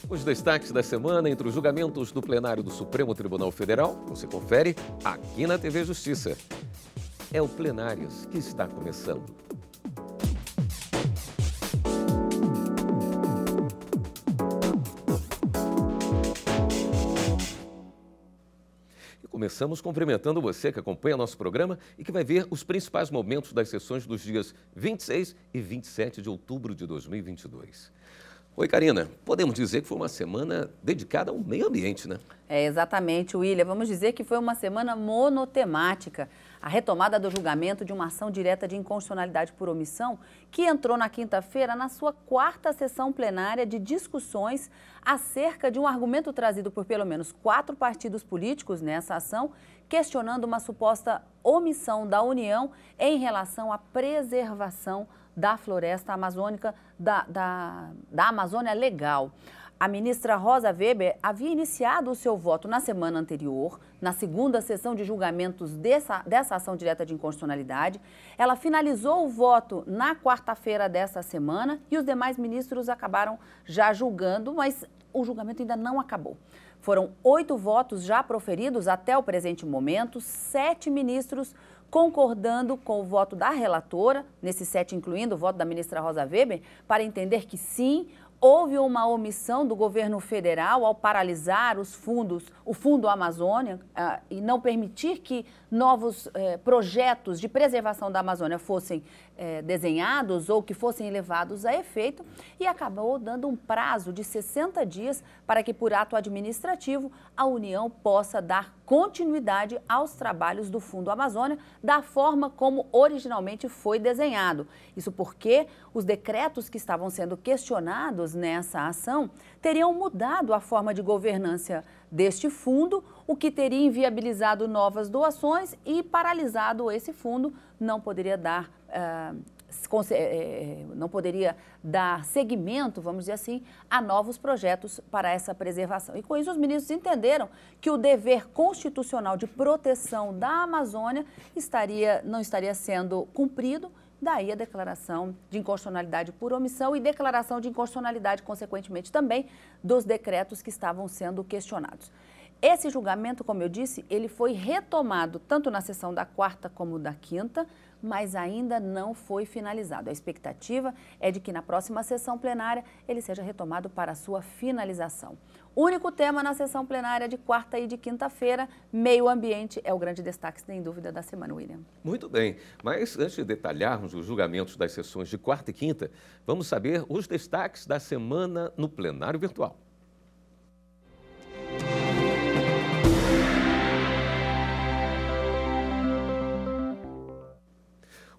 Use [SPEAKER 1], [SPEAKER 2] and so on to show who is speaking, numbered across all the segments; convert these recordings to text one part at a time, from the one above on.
[SPEAKER 1] Os destaques da semana entre os julgamentos do plenário do Supremo Tribunal Federal, você confere aqui na TV Justiça. É o Plenários que está começando. Começamos cumprimentando você que acompanha nosso programa e que vai ver os principais momentos das sessões dos dias 26 e 27 de outubro de 2022. Oi, Karina, podemos dizer que foi uma semana dedicada ao meio ambiente, né?
[SPEAKER 2] É, exatamente, William. Vamos dizer que foi uma semana monotemática. A retomada do julgamento de uma ação direta de inconstitucionalidade por omissão, que entrou na quinta-feira na sua quarta sessão plenária de discussões acerca de um argumento trazido por pelo menos 4 partidos políticos nessa ação, questionando uma suposta omissão da União em relação à preservação da floresta amazônica, da Amazônia Legal. A ministra Rosa Weber havia iniciado o seu voto na semana anterior, na segunda sessão de julgamentos dessa ação direta de inconstitucionalidade. Ela finalizou o voto na quarta-feira dessa semana e os demais ministros acabaram já julgando, mas o julgamento ainda não acabou. Foram 8 votos já proferidos até o presente momento, 7 ministros concordando com o voto da relatora, nesses 7 incluindo o voto da ministra Rosa Weber, para entender que sim, houve uma omissão do governo federal ao paralisar o Fundo Amazônia e não permitir que novos projetos de preservação da Amazônia fossem desenhados ou que fossem levados a efeito, e acabou dando um prazo de 60 dias para que, por ato administrativo, a União possa dar continuidade aos trabalhos do Fundo Amazônia da forma como originalmente foi desenhado. Isso porque os decretos que estavam sendo questionados nessa ação teriam mudado a forma de governança deste fundo, o que teria inviabilizado novas doações e paralisado esse fundo, não poderia dar seguimento, vamos dizer assim, a novos projetos para essa preservação. E com isso os ministros entenderam que o dever constitucional de proteção da Amazônia não estaria sendo cumprido. Daí a declaração de inconstitucionalidade por omissão e declaração de inconstitucionalidade, consequentemente, também dos decretos que estavam sendo questionados. Esse julgamento, como eu disse, ele foi retomado tanto na sessão da quarta como da quinta, mas ainda não foi finalizado. A expectativa é de que na próxima sessão plenária ele seja retomado para a sua finalização. O único tema na sessão plenária de quarta e de quinta-feira, meio ambiente, é o grande destaque, sem dúvida, da semana, William.
[SPEAKER 1] Muito bem, mas antes de detalharmos os julgamentos das sessões de quarta e quinta, vamos saber os destaques da semana no plenário virtual.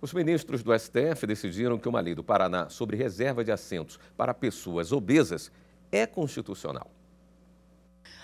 [SPEAKER 1] Os ministros do STF decidiram que uma lei do Paraná sobre reserva de assentos para pessoas obesas é constitucional.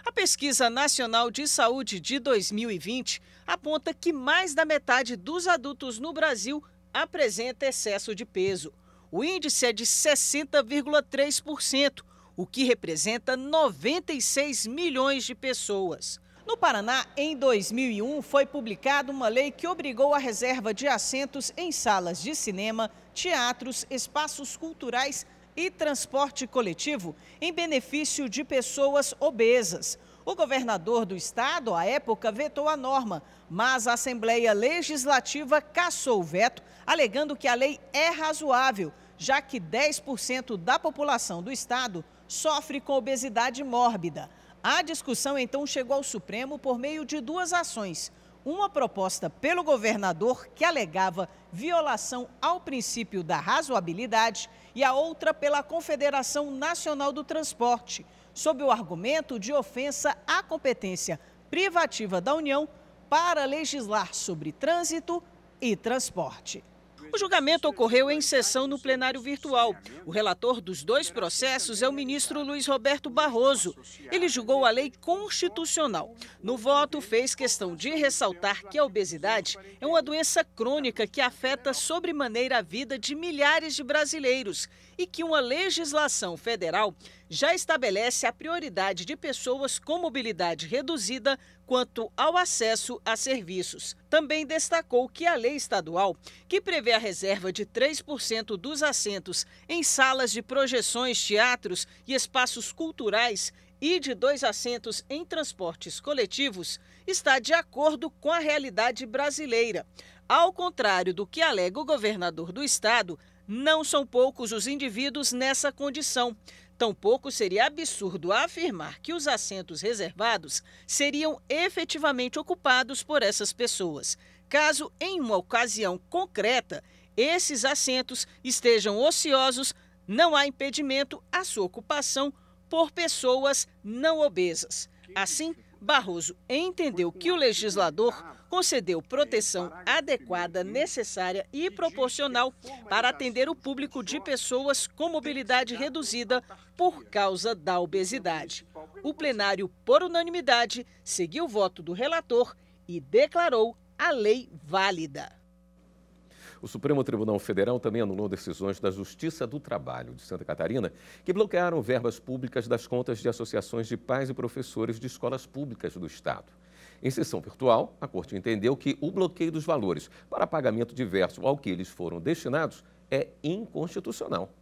[SPEAKER 3] A Pesquisa Nacional de Saúde de 2020 aponta que mais da metade dos adultos no Brasil apresenta excesso de peso. O índice é de 60,3%, o que representa 96 milhões de pessoas. No Paraná, em 2001, foi publicada uma lei que obrigou a reserva de assentos em salas de cinema, teatros, espaços culturais e transporte coletivo em benefício de pessoas obesas. O governador do estado, à época, vetou a norma, mas a Assembleia Legislativa cassou o veto, alegando que a lei é razoável, já que 10% da população do estado sofre com obesidade mórbida. A discussão então chegou ao Supremo por meio de 2 ações. Uma proposta pelo governador, que alegava violação ao princípio da razoabilidade, e a outra pela Confederação Nacional do Transporte, sob o argumento de ofensa à competência privativa da União para legislar sobre trânsito e transporte. O julgamento ocorreu em sessão no plenário virtual. O relator dos 2 processos é o ministro Luiz Roberto Barroso. Ele julgou a lei constitucional. No voto, fez questão de ressaltar que a obesidade é uma doença crônica que afeta sobremaneira a vida de milhares de brasileiros e que uma legislação federal já estabelece a prioridade de pessoas com mobilidade reduzida quanto ao acesso a serviços. Também destacou que a lei estadual, que prevê a a reserva de 3% dos assentos em salas de projeções, teatros e espaços culturais e de 2 assentos em transportes coletivos está de acordo com a realidade brasileira. Ao contrário do que alega o governador do estado, não são poucos os indivíduos nessa condição. Tampouco seria absurdo afirmar que os assentos reservados seriam efetivamente ocupados por essas pessoas, caso, em uma ocasião concreta, esses assentos estejam ociosos, não há impedimento à sua ocupação por pessoas não obesas. Assim, Barroso entendeu que o legislador concedeu proteção adequada, necessária e proporcional para atender o público de pessoas com mobilidade reduzida por causa da obesidade. O plenário, por unanimidade, seguiu o voto do relator e declarou a lei válida.
[SPEAKER 1] O Supremo Tribunal Federal também anulou decisões da Justiça do Trabalho de Santa Catarina que bloquearam verbas públicas das contas de associações de pais e professores de escolas públicas do estado. Em sessão virtual, a Corte entendeu que o bloqueio dos valores para pagamento diverso ao que eles foram destinados é inconstitucional.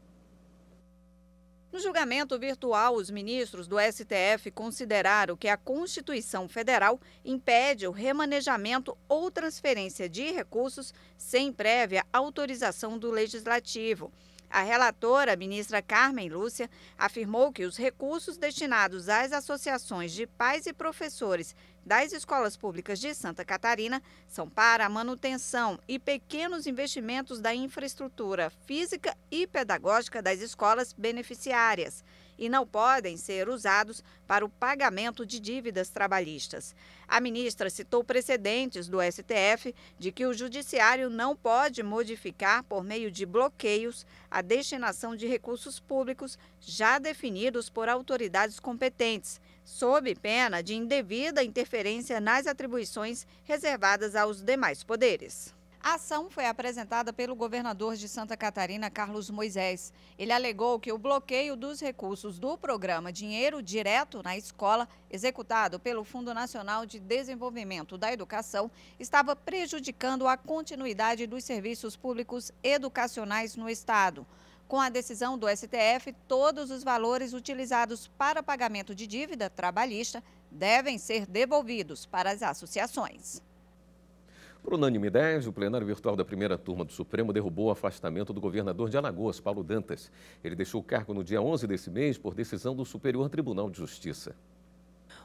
[SPEAKER 4] No julgamento virtual, os ministros do STF consideraram que a Constituição Federal impede o remanejamento ou transferência de recursos sem prévia autorização do Legislativo. A relatora, a ministra Carmen Lúcia, afirmou que os recursos destinados às associações de pais e professores das escolas públicas de Santa Catarina são para a manutenção e pequenos investimentos da infraestrutura física e pedagógica das escolas beneficiárias e não podem ser usados para o pagamento de dívidas trabalhistas. A ministra citou precedentes do STF de que o Judiciário não pode modificar, por meio de bloqueios, a destinação de recursos públicos já definidos por autoridades competentes, sob pena de indevida interferência nas atribuições reservadas aos demais poderes. A ação foi apresentada pelo governador de Santa Catarina, Carlos Moisés. Ele alegou que o bloqueio dos recursos do programa Dinheiro Direto na Escola, executado pelo Fundo Nacional de Desenvolvimento da Educação, estava prejudicando a continuidade dos serviços públicos educacionais no estado. Com a decisão do STF, todos os valores utilizados para pagamento de dívida trabalhista devem ser devolvidos para as associações.
[SPEAKER 1] Por unanimidade, o plenário virtual da primeira turma do Supremo derrubou o afastamento do governador de Alagoas, Paulo Dantas. Ele deixou o cargo no dia 11 desse mês por decisão do Superior Tribunal de Justiça.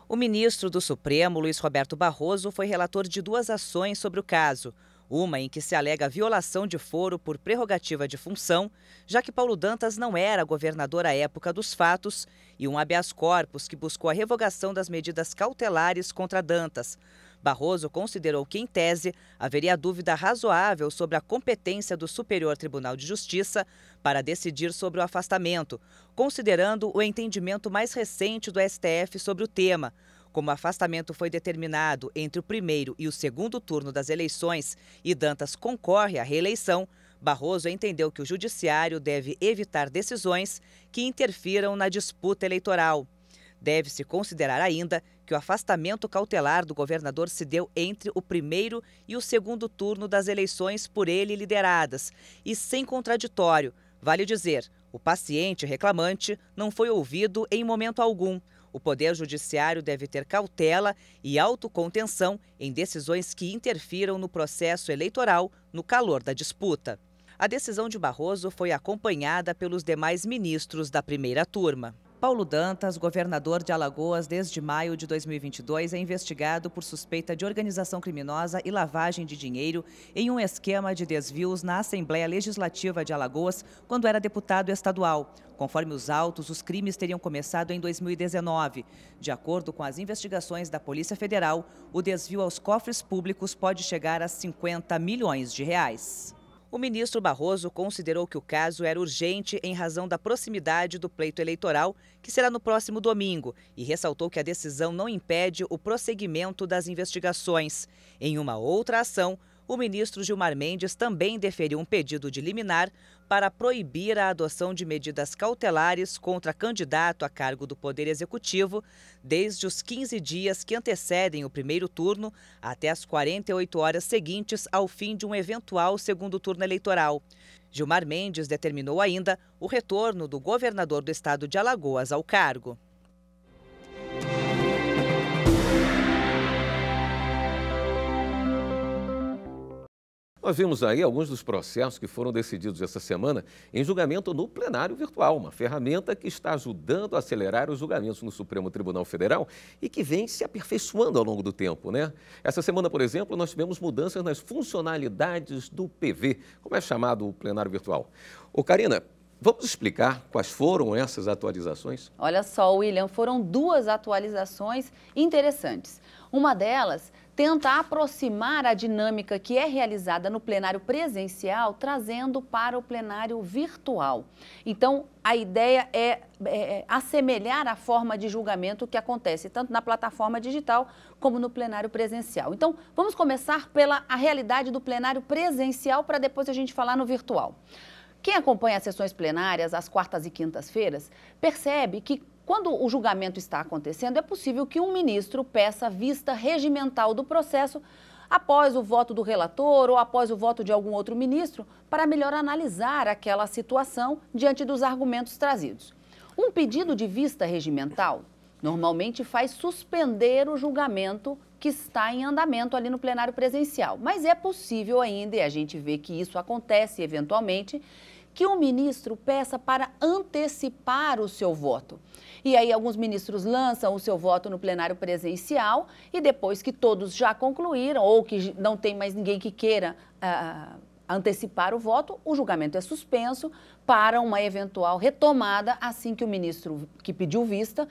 [SPEAKER 5] O ministro do Supremo, Luiz Roberto Barroso, foi relator de 2 ações sobre o caso. Uma em que se alega violação de foro por prerrogativa de função, já que Paulo Dantas não era governador à época dos fatos, e um habeas corpus que buscou a revogação das medidas cautelares contra Dantas. Barroso considerou que, em tese, haveria dúvida razoável sobre a competência do Superior Tribunal de Justiça para decidir sobre o afastamento, considerando o entendimento mais recente do STF sobre o tema. Como o afastamento foi determinado entre o primeiro e o segundo turno das eleições e Dantas concorre à reeleição, Barroso entendeu que o Judiciário deve evitar decisões que interfiram na disputa eleitoral. Deve-se considerar ainda que o afastamento cautelar do governador se deu entre o primeiro e o segundo turno das eleições por ele lideradas e sem contraditório. Vale dizer, o paciente reclamante não foi ouvido em momento algum. O Poder Judiciário deve ter cautela e autocontenção em decisões que interfiram no processo eleitoral no calor da disputa. A decisão de Barroso foi acompanhada pelos demais ministros da primeira turma. Paulo Dantas, governador de Alagoas desde maio de 2022, é investigado por suspeita de organização criminosa e lavagem de dinheiro em um esquema de desvios na Assembleia Legislativa de Alagoas, quando era deputado estadual. Conforme os autos, os crimes teriam começado em 2019. De acordo com as investigações da Polícia Federal, o desvio aos cofres públicos pode chegar a 50 milhões de reais. O ministro Barroso considerou que o caso era urgente em razão da proximidade do pleito eleitoral, que será no próximo domingo, e ressaltou que a decisão não impede o prosseguimento das investigações. Em uma outra ação, o ministro Gilmar Mendes também deferiu um pedido de liminar para proibir a adoção de medidas cautelares contra candidato a cargo do Poder Executivo desde os 15 dias que antecedem o primeiro turno até as 48 horas seguintes ao fim de um eventual segundo turno eleitoral. Gilmar Mendes determinou ainda o retorno do governador do estado de Alagoas ao cargo.
[SPEAKER 1] Nós vimos aí alguns dos processos que foram decididos essa semana em julgamento no plenário virtual, uma ferramenta que está ajudando a acelerar os julgamentos no Supremo Tribunal Federal e que vem se aperfeiçoando ao longo do tempo, né? Essa semana, por exemplo, nós tivemos mudanças nas funcionalidades do PV, como é chamado o plenário virtual. Ô, Karina, vamos explicar quais foram essas atualizações?
[SPEAKER 2] Olha só, William, foram 2 atualizações interessantes. Uma delas tenta aproximar a dinâmica que é realizada no plenário presencial, trazendo para o plenário virtual. Então, a ideia é assemelhar a forma de julgamento que acontece tanto na plataforma digital como no plenário presencial. Então, vamos começar pela realidade do plenário presencial para depois a gente falar no virtual. Quem acompanha as sessões plenárias às quartas e quintas-feiras percebe que quando o julgamento está acontecendo, é possível que um ministro peça vista regimental do processo após o voto do relator ou após o voto de algum outro ministro para melhor analisar aquela situação diante dos argumentos trazidos. Um pedido de vista regimental normalmente faz suspender o julgamento que está em andamento ali no plenário presencial, mas é possível ainda, e a gente vê que isso acontece eventualmente, que um ministro peça para antecipar o seu voto. E aí alguns ministros lançam o seu voto no plenário presencial e depois que todos já concluíram ou que não tem mais ninguém que queira antecipar o voto, o julgamento é suspenso para uma eventual retomada assim que o ministro que pediu vista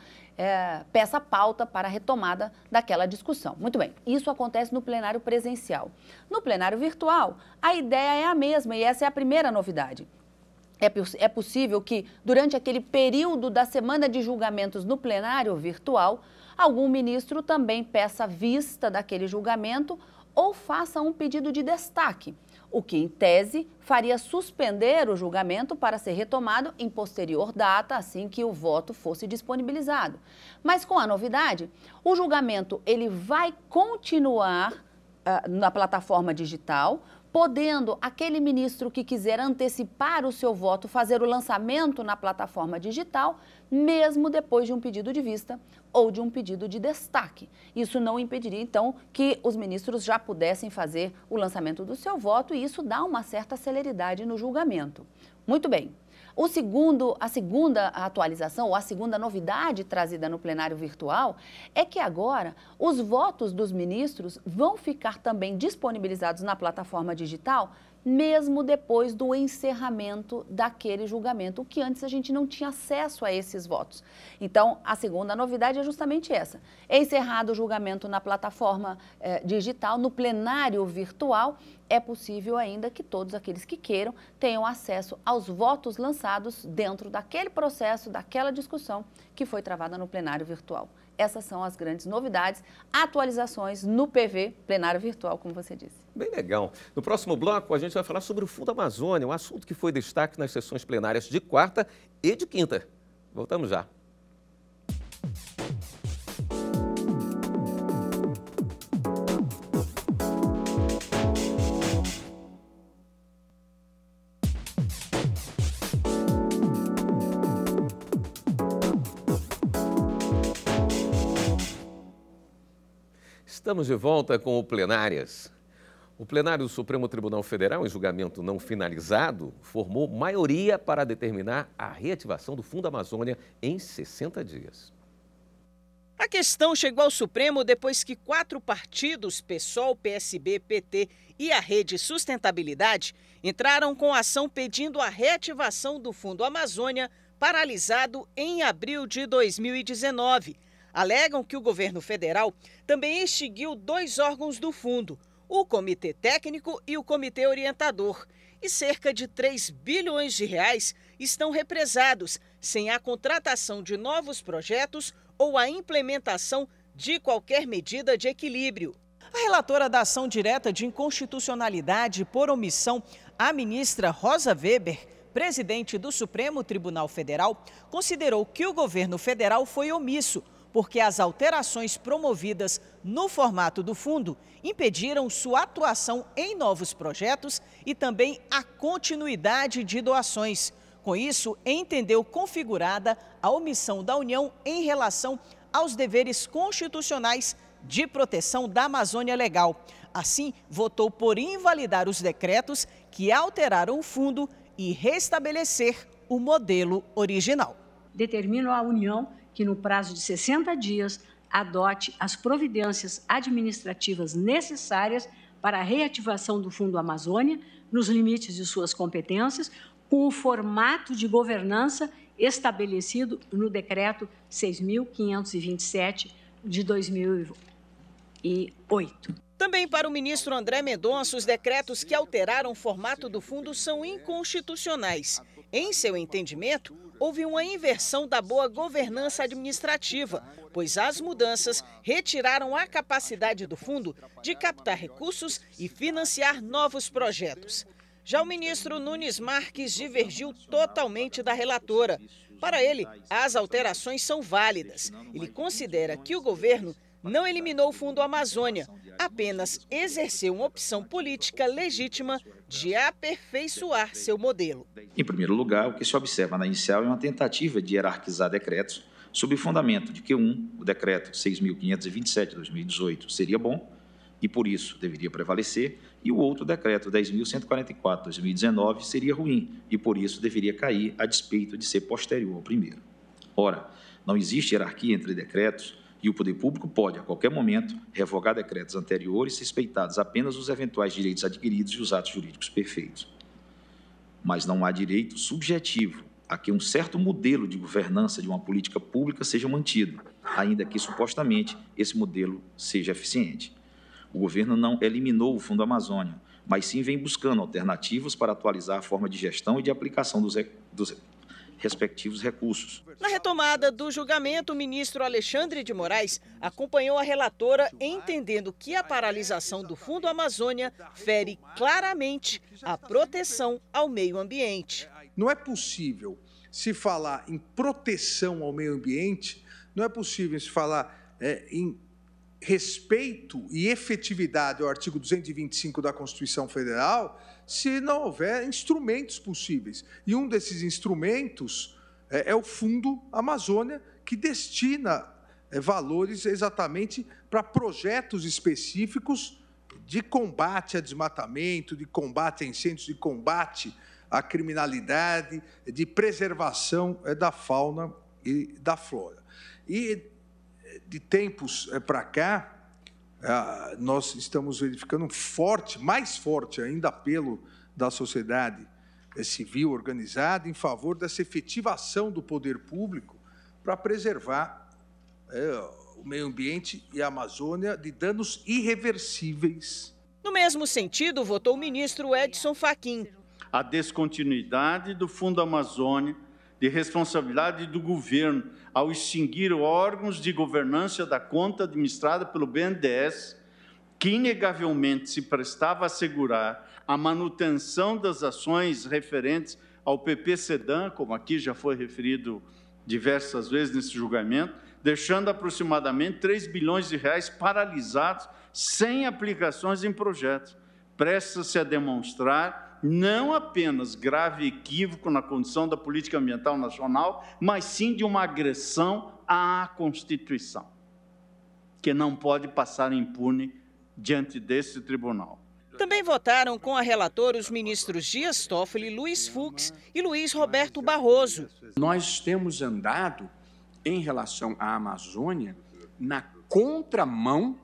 [SPEAKER 2] peça pauta para a retomada daquela discussão. Muito bem, isso acontece no plenário presencial. No plenário virtual, a ideia é a mesma e essa é a primeira novidade. É possível que, durante aquele período da semana de julgamentos no plenário virtual, algum ministro também peça vista daquele julgamento ou faça um pedido de destaque, o que, em tese, faria suspender o julgamento para ser retomado em posterior data, assim que o voto fosse disponibilizado. Mas, com a novidade, o julgamento ele vai continuar na plataforma digital, podendo aquele ministro que quiser antecipar o seu voto fazer o lançamento na plataforma digital, mesmo depois de um pedido de vista ou de um pedido de destaque. Isso não impediria, então, que os ministros já pudessem fazer o lançamento do seu voto e isso dá uma certa celeridade no julgamento. Muito bem. A segunda atualização, ou a segunda novidade trazida no plenário virtual, é que agora os votos dos ministros vão ficar também disponibilizados na plataforma digital, mesmo depois do encerramento daquele julgamento, o que antes a gente não tinha acesso a esses votos. Então, a segunda novidade é justamente essa. É encerrado o julgamento na plataforma digital, no plenário virtual, é possível ainda que todos aqueles que queiram tenham acesso aos votos lançados dentro daquele processo, daquela discussão que foi travada no plenário virtual. Essas são as grandes novidades, atualizações no PV, plenário virtual, como você disse.
[SPEAKER 1] Bem legal. No próximo bloco, a gente vai falar sobre o Fundo Amazônia, um assunto que foi destaque nas sessões plenárias de quarta e de quinta. Voltamos já. Estamos de volta com o Plenárias. O plenário do Supremo Tribunal Federal, em julgamento não finalizado, formou maioria para determinar a reativação do Fundo Amazônia em 60 dias.
[SPEAKER 3] A questão chegou ao Supremo depois que 4 partidos, PSOL, PSB, PT e a Rede Sustentabilidade, entraram com ação pedindo a reativação do Fundo Amazônia, paralisado em abril de 2019. Alegam que o governo federal também extinguiu 2 órgãos do fundo, o Comitê Técnico e o Comitê Orientador, e cerca de 3 bilhões de reais estão represados, sem a contratação de novos projetos ou a implementação de qualquer medida de equilíbrio. A relatora da ação direta de inconstitucionalidade por omissão, a ministra Rosa Weber, presidente do Supremo Tribunal Federal, considerou que o governo federal foi omisso, porque as alterações promovidas no formato do fundo impediram sua atuação em novos projetos e também a continuidade de doações. Com isso, entendeu configurada a omissão da União em relação aos deveres constitucionais de proteção da Amazônia Legal. Assim, votou por invalidar os decretos que alteraram o fundo e restabelecer o modelo original.
[SPEAKER 6] Determino à União que, no prazo de 60 dias, adote as providências administrativas necessárias para a reativação do Fundo Amazônia, nos limites de suas competências, com o formato de governança estabelecido no Decreto 6.527 de 2008.
[SPEAKER 3] Também para o ministro André Mendonça, os decretos que alteraram o formato do fundo são inconstitucionais. Em seu entendimento, houve uma inversão da boa governança administrativa, pois as mudanças retiraram a capacidade do fundo de captar recursos e financiar novos projetos. Já o ministro Nunes Marques divergiu totalmente da relatora. Para ele, as alterações são válidas. Ele considera que o governo não eliminou o Fundo Amazônia, apenas exerceu uma opção política legítima de aperfeiçoar seu modelo.
[SPEAKER 7] Em primeiro lugar, o que se observa na inicial é uma tentativa de hierarquizar decretos sob o fundamento de que o decreto 6.527 de 2018 seria bom e, por isso, deveria prevalecer, e o outro decreto 10.144 de 2019 seria ruim e, por isso, deveria cair a despeito de ser posterior ao primeiro. Ora, não existe hierarquia entre decretos e o poder público pode, a qualquer momento, revogar decretos anteriores, respeitados apenas os eventuais direitos adquiridos e os atos jurídicos perfeitos. Mas não há direito subjetivo a que um certo modelo de governança de uma política pública seja mantido, ainda que, supostamente, esse modelo seja eficiente. O governo não eliminou o Fundo Amazônia, mas sim vem buscando alternativas para atualizar a forma de gestão e de aplicação dos respectivos recursos.
[SPEAKER 3] Na retomada do julgamento, o ministro Alexandre de Moraes acompanhou a relatora, entendendo que a paralisação do Fundo Amazônia fere claramente a proteção ao meio ambiente.
[SPEAKER 8] Não é possível se falar em proteção ao meio ambiente, não é possível se falar em respeito e efetividade ao artigo 225 da Constituição Federal, se não houver instrumentos possíveis. E um desses instrumentos é o Fundo Amazônia, que destina valores exatamente para projetos específicos de combate a desmatamento, de combate a incêndios, de combate à criminalidade, de preservação da fauna e da flora. E de tempos para cá, nós estamos verificando mais forte ainda apelo da sociedade civil organizada em favor dessa efetivação do poder público para preservar o meio ambiente e a Amazônia de danos irreversíveis.
[SPEAKER 3] No mesmo sentido, votou o ministro Edson Fachin.
[SPEAKER 9] A descontinuidade do Fundo Amazônia, de responsabilidade do governo ao extinguir órgãos de governança da conta administrada pelo BNDES, que inegavelmente se prestava a assegurar a manutenção das ações referentes ao PP-SEDAM, como aqui já foi referido diversas vezes nesse julgamento, deixando aproximadamente 3 bilhões de reais paralisados sem aplicações em projetos. Presta-se a demonstrar não apenas grave equívoco na condução da política ambiental nacional, mas sim de uma agressão à Constituição, que não pode passar impune diante desse tribunal.
[SPEAKER 3] Também votaram com a relatora os ministros Dias Toffoli, Luiz Fux e Luiz Roberto Barroso.
[SPEAKER 10] Nós temos andado, em relação à Amazônia, na contramão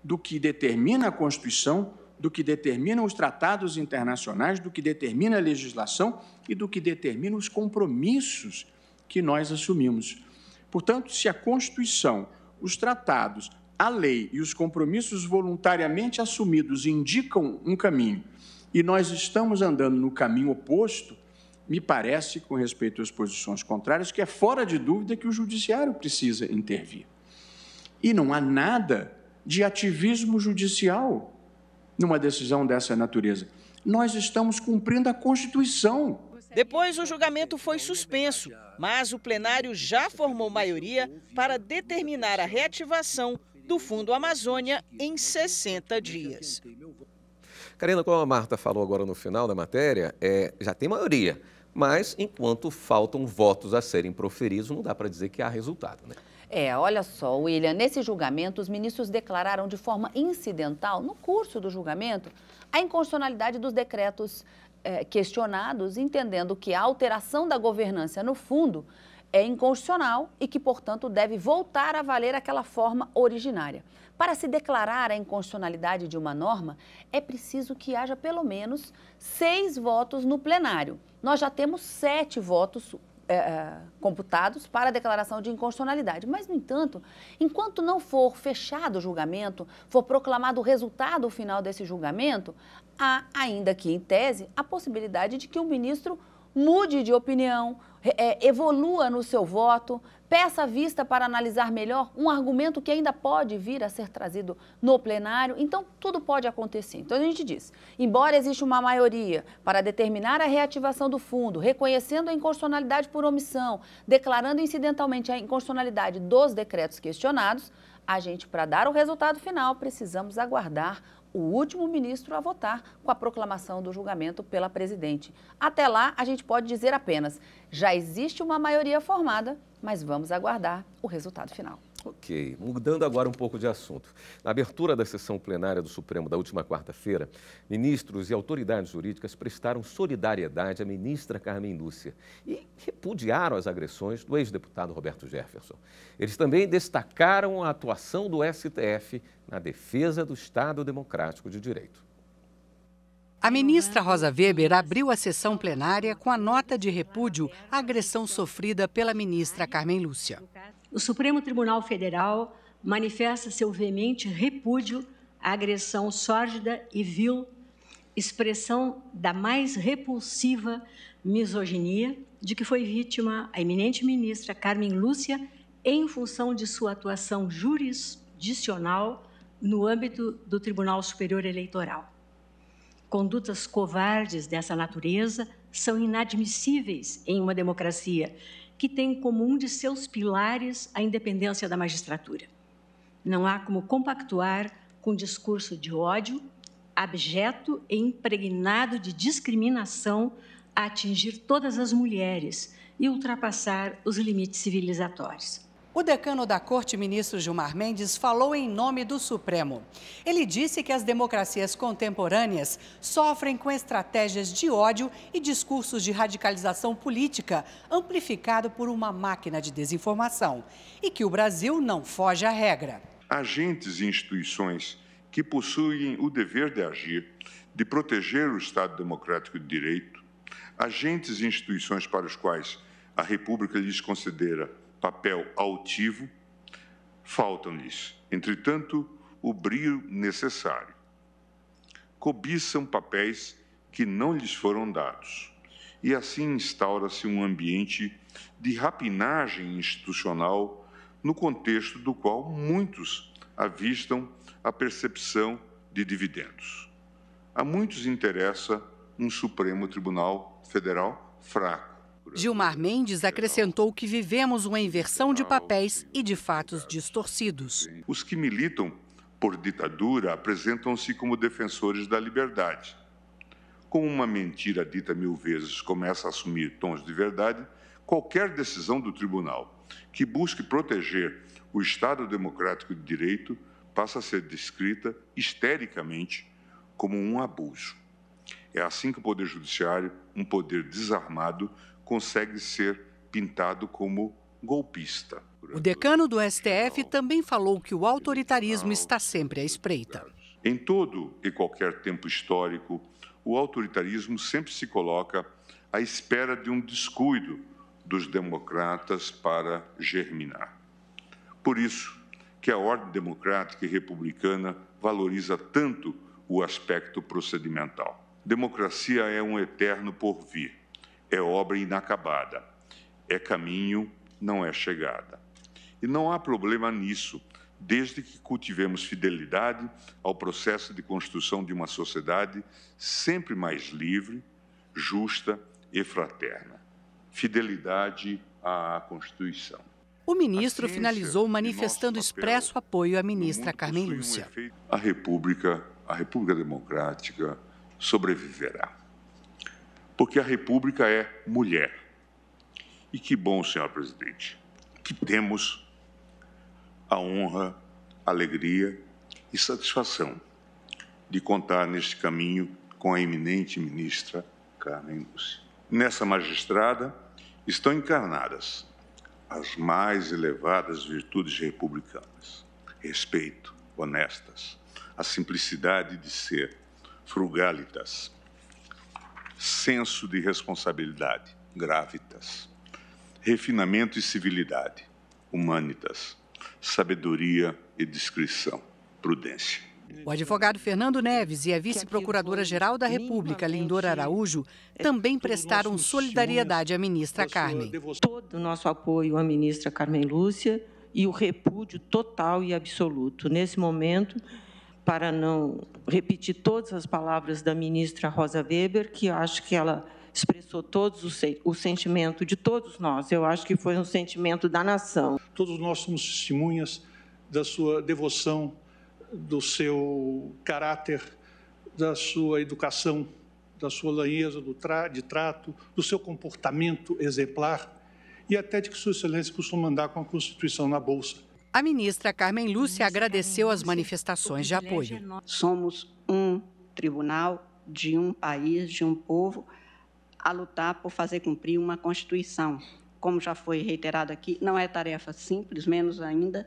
[SPEAKER 10] do que determina a Constituição, do que determinam os tratados internacionais, do que determina a legislação e do que determina os compromissos que nós assumimos. Portanto, se a Constituição, os tratados, a lei e os compromissos voluntariamente assumidos indicam um caminho e nós estamos andando no caminho oposto, me parece, com respeito às posições contrárias, que é fora de dúvida que o Judiciário precisa intervir. E não há nada de ativismo judicial numa decisão dessa natureza. Nós estamos cumprindo a Constituição.
[SPEAKER 3] Depois, o julgamento foi suspenso, mas o plenário já formou maioria para determinar a reativação do Fundo Amazônia em 60 dias.
[SPEAKER 1] Karina, como a Marta falou agora no final da matéria, já tem maioria, mas enquanto faltam votos a serem proferidos, não dá para dizer que há resultado, né?
[SPEAKER 2] Olha só, William, nesse julgamento, os ministros declararam de forma incidental, no curso do julgamento, a inconstitucionalidade dos decretos questionados, entendendo que a alteração da governança no fundo é inconstitucional e que, portanto, deve voltar a valer aquela forma originária. Para se declarar a inconstitucionalidade de uma norma, é preciso que haja pelo menos 6 votos no plenário. Nós já temos 7 votos computados para a declaração de inconstitucionalidade. Mas, no entanto, enquanto não for fechado o julgamento, for proclamado o resultado final desse julgamento, há, ainda que em tese, a possibilidade de que o ministro mude de opinião, evolua no seu voto, peça vista para analisar melhor um argumento que ainda pode vir a ser trazido no plenário. Então, tudo pode acontecer. Então, a gente diz, embora exista uma maioria para determinar a reativação do fundo, reconhecendo a inconstitucionalidade por omissão, declarando incidentalmente a inconstitucionalidade dos decretos questionados, a gente, para dar o resultado final, precisamos aguardar o último ministro a votar com a proclamação do julgamento pela presidente. Até lá, a gente pode dizer apenas, já existe uma maioria formada, mas vamos aguardar o resultado final.
[SPEAKER 1] Ok, mudando agora um pouco de assunto. Na abertura da sessão plenária do Supremo da última quarta-feira, ministros e autoridades jurídicas prestaram solidariedade à ministra Carmen Lúcia e repudiaram as agressões do ex-deputado Roberto Jefferson. Eles também destacaram a atuação do STF na defesa do Estado Democrático de Direito.
[SPEAKER 11] A ministra Rosa Weber abriu a sessão plenária com a nota de repúdio à agressão sofrida pela ministra Carmen Lúcia.
[SPEAKER 6] O Supremo Tribunal Federal manifesta seu veemente repúdio à agressão sórdida e vil, expressão da mais repulsiva misoginia de que foi vítima a eminente ministra Carmen Lúcia em função de sua atuação jurisdicional no âmbito do Tribunal Superior Eleitoral. Condutas covardes dessa natureza são inadmissíveis em uma democracia que tem como um de seus pilares a independência da magistratura. Não há como compactuar com discurso de ódio, abjeto e impregnado de discriminação a atingir todas as mulheres e ultrapassar os limites civilizatórios.
[SPEAKER 11] O decano da Corte, ministro Gilmar Mendes, falou em nome do Supremo. Ele disse que as democracias contemporâneas sofrem com estratégias de ódio e discursos de radicalização política, amplificado por uma máquina de desinformação, e que o Brasil não foge à regra.
[SPEAKER 12] Agentes e instituições que possuem o dever de agir, de proteger o Estado Democrático de Direito, agentes e instituições para os quais a República lhes considera papel altivo, faltam-lhes, entretanto, o brio necessário. Cobiçam papéis que não lhes foram dados, e assim instaura-se um ambiente de rapinagem institucional no contexto do qual muitos avistam a percepção de dividendos. A muitos interessa um Supremo Tribunal Federal fraco.
[SPEAKER 11] Gilmar Mendes acrescentou que vivemos uma inversão de papéis e de fatos distorcidos.
[SPEAKER 12] Os que militam por ditadura apresentam-se como defensores da liberdade. Como uma mentira dita 1000 vezes começa a assumir tons de verdade, qualquer decisão do tribunal que busque proteger o Estado Democrático de Direito passa a ser descrita histericamente como um abuso. É assim que o Poder Judiciário, um poder desarmado, consegue ser pintado como golpista.
[SPEAKER 11] O decano do STF também falou que o autoritarismo está sempre à espreita.
[SPEAKER 12] Em todo e qualquer tempo histórico, o autoritarismo sempre se coloca à espera de um descuido dos democratas para germinar. Por isso que a ordem democrática e republicana valoriza tanto o aspecto procedimental. Democracia é um eterno porvir. É obra inacabada, é caminho, não é chegada. E não há problema nisso, desde que cultivemos fidelidade ao processo de construção de uma sociedade sempre mais livre, justa e fraterna. Fidelidade à Constituição.
[SPEAKER 11] O ministro finalizou manifestando expresso apoio à ministra Carmen Lúcia.
[SPEAKER 12] A República Democrática sobreviverá. Porque a República é mulher. E que bom, senhor presidente, que temos a honra, alegria e satisfação de contar neste caminho com a eminente ministra Carmen Lúcia. Nessa magistrada estão encarnadas as mais elevadas virtudes republicanas: respeito, honestas, a simplicidade de ser, frugalitas, senso de responsabilidade, gravitas, refinamento e civilidade, humanitas, sabedoria e discrição, prudência.
[SPEAKER 11] O advogado Fernando Neves e a vice-procuradora-geral da República, Lindora Araújo, também prestaram solidariedade à ministra Carmen.
[SPEAKER 13] Todo o nosso apoio à ministra Carmen Lúcia e o repúdio total e absoluto. Nesse momento, para não repetir todas as palavras da ministra Rosa Weber, que eu acho que ela expressou o sentimento de todos nós. Eu acho que foi um sentimento da nação.
[SPEAKER 8] Todos nós somos testemunhas da sua devoção, do seu caráter, da sua educação, da sua laieza de trato, do seu comportamento exemplar e até de que Sua Excelência costuma andar com a Constituição na bolsa.
[SPEAKER 11] A ministra Carmen Lúcia agradeceu as manifestações de apoio.
[SPEAKER 14] Somos um tribunal de um país, de um povo, a lutar por fazer cumprir uma Constituição. Como já foi reiterado aqui, não é tarefa simples, menos ainda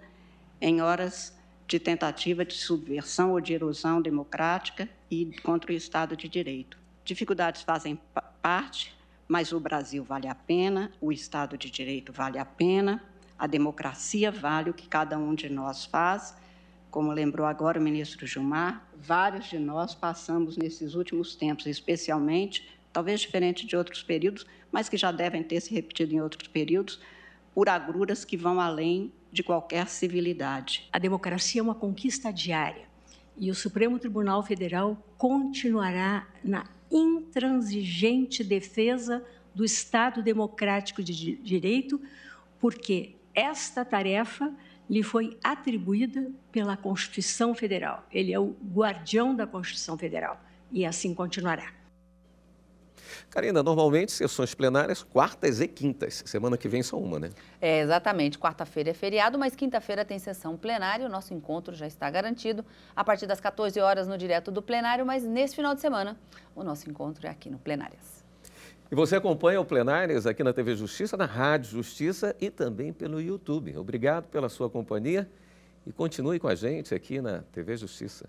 [SPEAKER 14] em horas de tentativa de subversão ou de erosão democrática e contra o Estado de Direito. Dificuldades fazem parte, mas o Brasil vale a pena, o Estado de Direito vale a pena, a democracia vale o que cada um de nós faz. Como lembrou agora o ministro Gilmar, vários de nós passamos nesses últimos tempos, especialmente, talvez diferente de outros períodos, mas que já devem ter se repetido em outros períodos, por agruras que vão além de qualquer civilidade.
[SPEAKER 6] A democracia é uma conquista diária e o Supremo Tribunal Federal continuará na intransigente defesa do Estado democrático de direito, porque esta tarefa lhe foi atribuída pela Constituição Federal. Ele é o guardião da Constituição Federal e assim continuará.
[SPEAKER 1] Karina, normalmente sessões plenárias quartas e quintas. Semana que vem só uma, né?
[SPEAKER 2] É, exatamente. Quarta-feira é feriado, mas quinta-feira tem sessão plenária. O nosso encontro já está garantido a partir das 14 horas no direto do plenário, mas nesse final de semana o nosso encontro é aqui no Plenárias.
[SPEAKER 1] E você acompanha o Plenárias aqui na TV Justiça, na Rádio Justiça e também pelo YouTube. Obrigado pela sua companhia e continue com a gente aqui na TV Justiça.